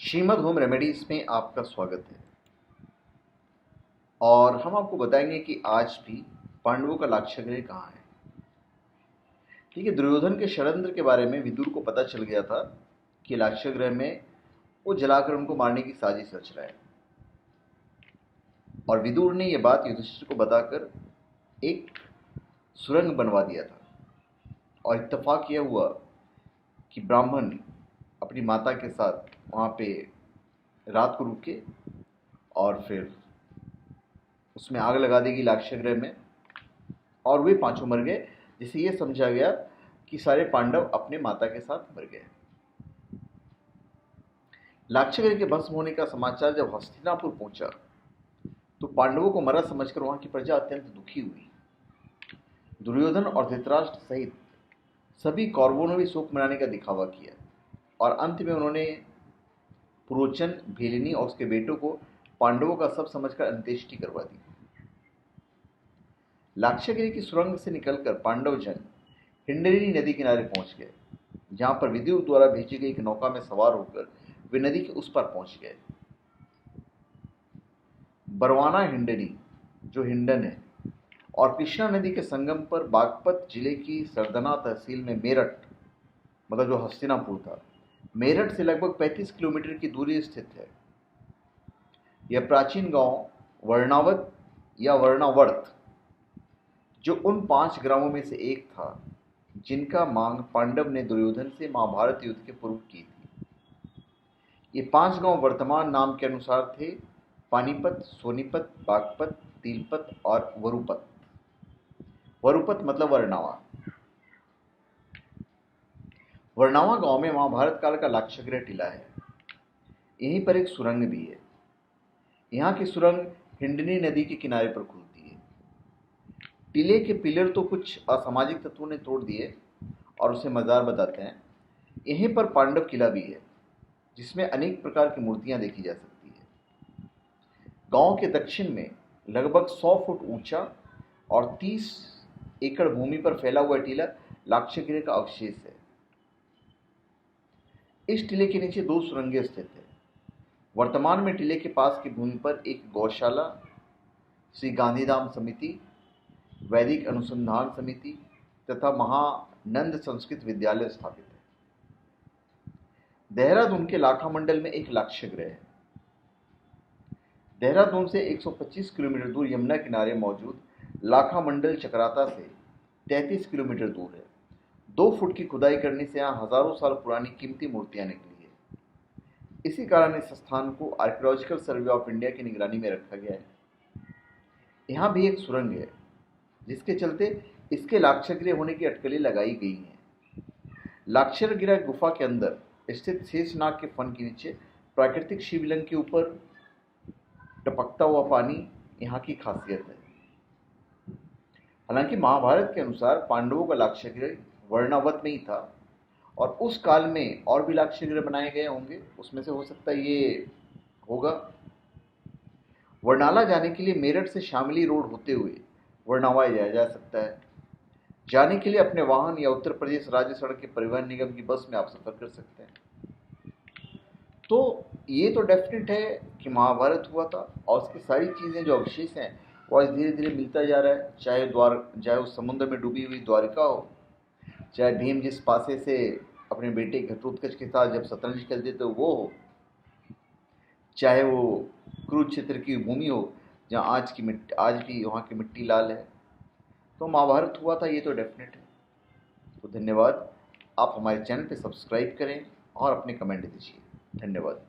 Shrimad home remedies में आपका स्वागत है। और हम आपको बताएंगे कि आज भी पांडवों का लाक्षागृह कहाँ है। ठीक है, दुर्योधन के षड्यंत्र के बारे में विदुर को पता चल गया था कि लाक्षागृह में वो जलाकर उनको मारने की साजिश रच रहा है। और विदुर ने यह बात युधिष्ठिर को बताकर एक सुरंग बनवा दिया था। और इत्तेफाक यह हुआ कि ब्राह्मण अपनी माता के साथ वहाँ पे रात को रुके और फिर उसमें आग लगा देगी लाक्षागृह में, और वे पांचों मर गए, जिसे यह समझा गया कि सारे पांडव अपने माता के साथ मर गए। लाक्षागृह के भस्म होने का समाचार जब हस्तिनापुर पहुंचा तो पांडवों को मरा समझकर वहां की प्रजा अत्यंत दुखी हुई। दुर्योधन और धृतराष्ट्र सहित सभी कौरवों ने भी शोक मनाने का दिखावा किया और अंत में उन्होंने पुरोचन, भेलिनी और उसके बेटों को पांडवों का सब समझकर अंत्येष्टि करवा दी। लाक्षागृह की सुरंग से निकलकर पांडव जन हिंडरिनी नदी किनारे पहुंच गए, जहां पर विदुर द्वारा भेजी गई एक नौका में सवार होकर वे नदी के उस पार पहुंच गए। बरवाना हिंडनी, जो हिंडन है, और कृष्णा नदी के संगम पर बागपत जिले की सरदना तहसील में मेरठ, मतलब जो हस्तिनापुर था, मेरठ से लगभग 35 किलोमीटर की दूरी स्थित है। यह प्राचीन गांव वर्णावत या वर्णावर्त, जो उन 5 ग्रामों में से एक था जिनका मांग पांडव ने दुर्योधन से महाभारत युद्ध के पूर्व की थी। ये 5 गांव वर्तमान नाम के अनुसार थे: पानीपत, सोनीपत, बागपत, तिलपत और वरुपत। वरुपत मतलब वर्णावा। वर्णावा गांव में महाभारत काल का लाक्षागृह टिला है। यहीं पर एक सुरंग भी है। यहाँ की सुरंग हिंडनी नदी के किनारे पर खुलती है। टिले के पिलर तो कुछ असामाजिक तत्वों ने तोड़ दिए और उसे मजार बताते हैं। यहीं पर पांडव किला भी है, जिसमें अनेक प्रकार की मूर्तियां देखी जा सकती है। गांव के दक्षिण में लगभग 100 फुट ऊंचा और 30 एकड़ भूमि पर फैला हुआ टीला लाक्षागृह का अवशेष है। इस टीले के नीचे 2 सुरंगें स्थित है। वर्तमान में टीले के पास की भूमि पर एक गौशाला, श्री गांधीधाम समिति, वैदिक अनुसंधान समिति तथा महानंद संस्कृत विद्यालय स्थापित है। देहरादून के लाखा मंडल में एक लाक्षागृह है। देहरादून से 125 किलोमीटर दूर यमुना किनारे मौजूद लाखा मंडल चक्राता से 33 किलोमीटर दूर है। 2 फुट की खुदाई करने से यहाँ हजारों साल पुरानी कीमती मूर्तियां निकली है। इसी कारण इस स्थान को आर्कियोलॉजिकल सर्वे ऑफ इंडिया की निगरानी में रखा गया है। यहाँ भी एक सुरंग है, जिसके चलते इसके लाक्षागृह होने की अटकलें लगाई गई हैं। लाक्षागृह गुफा के अंदर स्थित शेषनाग के फन के नीचे प्राकृतिक शिवलिंग के ऊपर टपकता हुआ पानी यहाँ की खासियत है। हालांकि महाभारत के अनुसार पांडवों का लाक्षागृह वर्णावत में ही था और उस काल में और भी लाक्षागृह बनाए गए होंगे, उसमें से हो सकता है ये होगा। वर्णाला जाने के लिए मेरठ से शामली रोड होते हुए वर्णावा जाया जा सकता है। जाने के लिए अपने वाहन या उत्तर प्रदेश राज्य सड़क के परिवहन निगम की बस में आप सफर कर सकते हैं। तो ये तो डेफिनेट है कि महाभारत हुआ था और उसकी सारी चीज़ें जो अवशेष हैं वो आज धीरे धीरे मिलता जा रहा है। चाहे उस समुद्र में डूबी हुई द्वारिका हो, चाहे भीम जिस पासे से अपने बेटे घटोत्कच के साथ जब शतरंज खेलते थे वो हो, चाहे वो कुरुक्षेत्र की भूमि हो जहाँ आज भी वहाँ की मिट्टी लाल है। तो महाभारत हुआ था, ये तो डेफिनेट है। तो धन्यवाद। आप हमारे चैनल पे सब्सक्राइब करें और अपने कमेंट दीजिए। धन्यवाद।